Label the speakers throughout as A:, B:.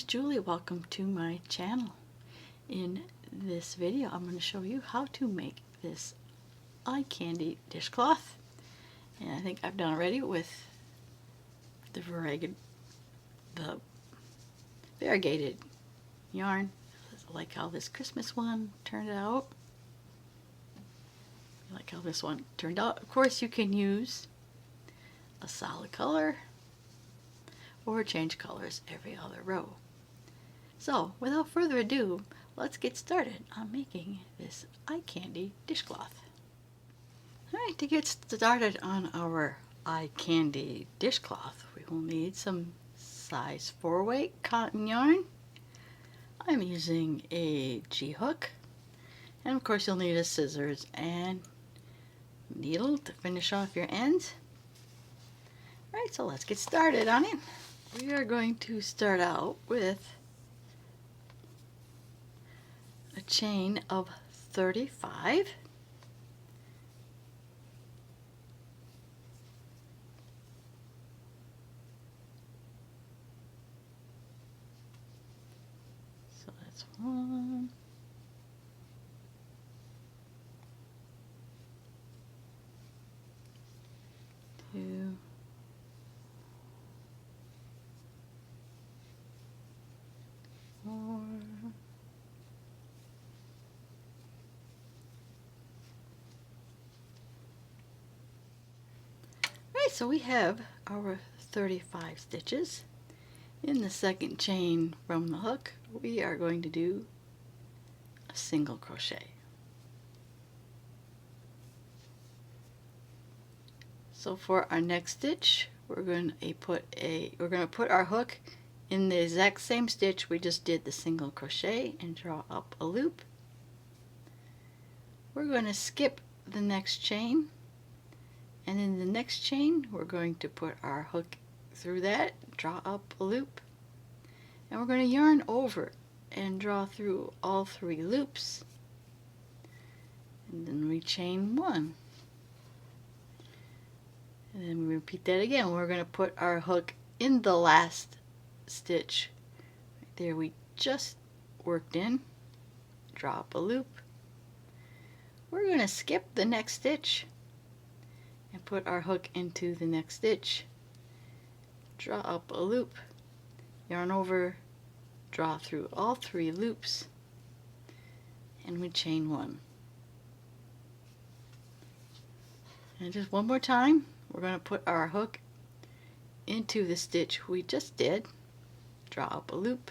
A: Julie. Welcome to my channel. In this video I'm going to show you how to make this Candy dishcloth, and I think I've done already with the variegated yarn. I like how this Christmas one turned out. I like how this one turned out. Of course you can use a solid color or change colors every other row. So without further ado, let's get started on making this eye candy dishcloth. Alright, to get started on our eye candy dishcloth, we will need some size 4 weight cotton yarn. I'm using a G-hook, and of course you'll need a scissors and needle to finish off your ends. Alright, so let's get started on it. We are going to start out with a chain of 35. So that's 1, 2, 4, right, so we have our 35 stitches. In the second chain from the hook, we are going to do a single crochet. So for our next stitch, we're going to put our hook in the exact same stitch we just did the single crochet and draw up a loop. We're going to skip the next chain, and in the next chain we're going to put our hook through that, draw up a loop, and we're going to yarn over and draw through all 3 loops, and then we chain 1, and then we repeat that again. We're going to put our hook in the last stitch right there we just worked in, draw up a loop. We're going to skip the next stitch and put our hook into the next stitch, draw up a loop, yarn over, draw through all 3 loops, and we chain 1. And just one more time, we're going to put our hook into the stitch we just did, draw up a loop.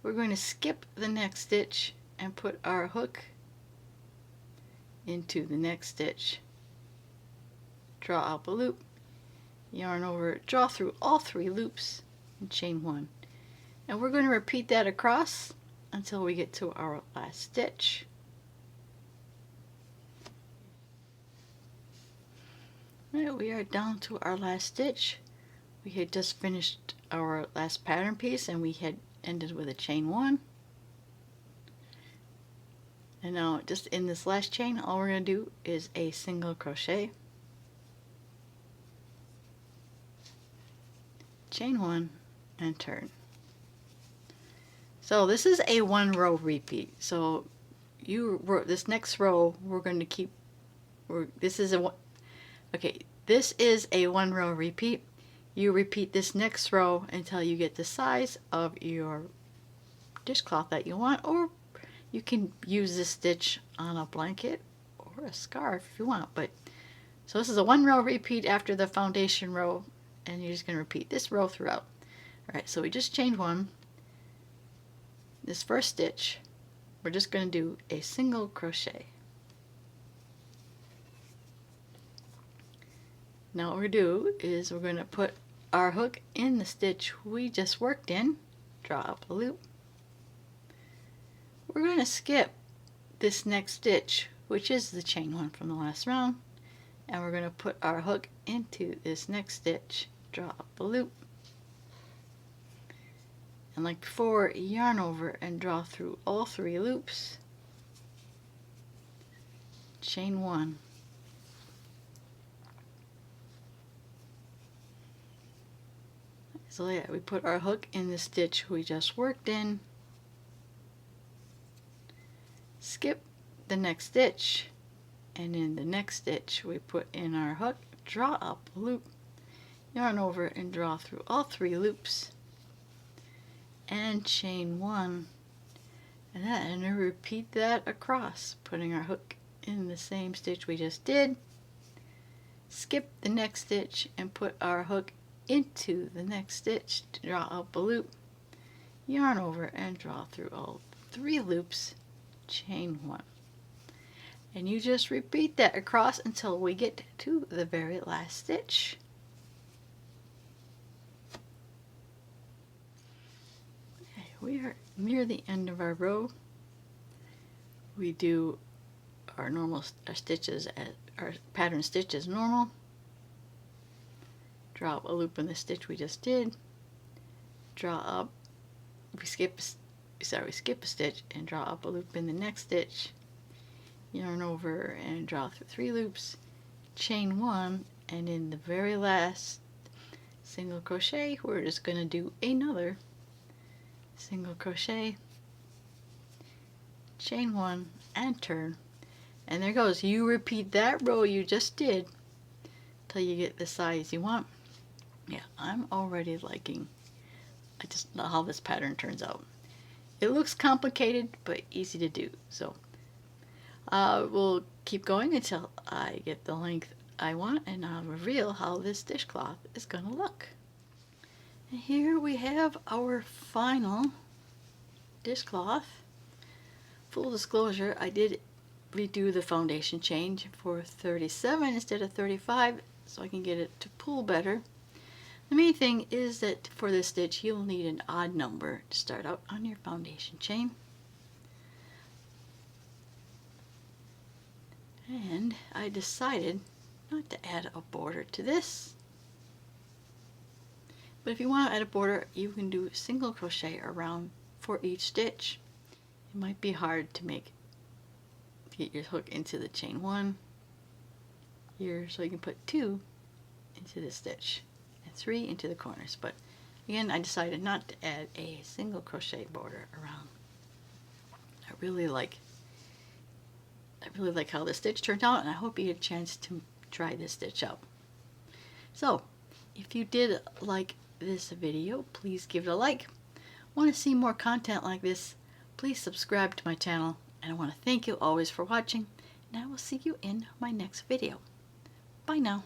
A: We're going to skip the next stitch and put our hook into the next stitch, draw up a loop, yarn over, draw through all 3 loops, and chain 1. And we're going to repeat that across until we get to our last stitch. Alright, we are down to our last stitch. We had just finished our last pattern piece and we had ended with a chain 1. And now just in this last chain, all we're going to do is a single crochet, chain 1, and turn. So this is a 1 row repeat. So this next row we're going to keep. This is a 1 row repeat. You repeat this next row until you get the size of your dishcloth that you want, or you can use this stitch on a blanket or a scarf if you want. So this is a 1 row repeat after the foundation row, and you're just going to repeat this row throughout. Alright, so we just chained 1. This first stitch, we're just going to do a single crochet. Now what we're going to do is we're going to put our hook in the stitch we just worked in, draw up a loop. We're going to skip this next stitch, which is the chain 1 from the last round, and we're going to put our hook into this next stitch, draw up a loop, and like before, yarn over and draw through all 3 loops, chain 1, So yeah, we put our hook in the stitch we just worked in, skip the next stitch, and in the next stitch we put in our hook, draw up a loop, yarn over and draw through all 3 loops, and chain 1, and then repeat that across, putting our hook in the same stitch we just did, skip the next stitch and put our hook into the next stitch to draw up a loop, yarn over and draw through all 3 loops, chain 1. And you just repeat that across until we get to the very last stitch. Okay, we are near the end of our row. We do our normal stitches, our pattern stitch as normal. Draw up a loop in the stitch we just did. Draw up, we skip a stitch and draw up a loop in the next stitch. Yarn over and draw through 3 loops, chain 1, and in the very last single crochet we're just going to do another single crochet, chain 1, and turn. And there goes. You repeat that row you just did till you get the size you want. Yeah, I'm already liking how this pattern turns out. It looks complicated but easy to do. So we'll keep going until I get the length I want, and I'll reveal how this dishcloth is going to look. And here we have our final dishcloth. Full disclosure, I did redo the foundation change for 37 instead of 35 so I can get it to pull better. The main thing is that for this stitch you'll need an odd number to start out on your foundation chain. And I decided not to add a border to this. But if you want to add a border, you can do single crochet around for each stitch. It might be hard to get your hook into the chain 1 here, so you can put 2 into the stitch and 3 into the corners. But again, I decided not to add a single crochet border around. I really like how this stitch turned out, and I hope you get a chance to try this stitch out. So if you did like this video, please give it a like. Want to see more content like this, please subscribe to my channel, and I want to thank you always for watching, and I will see you in my next video. Bye now.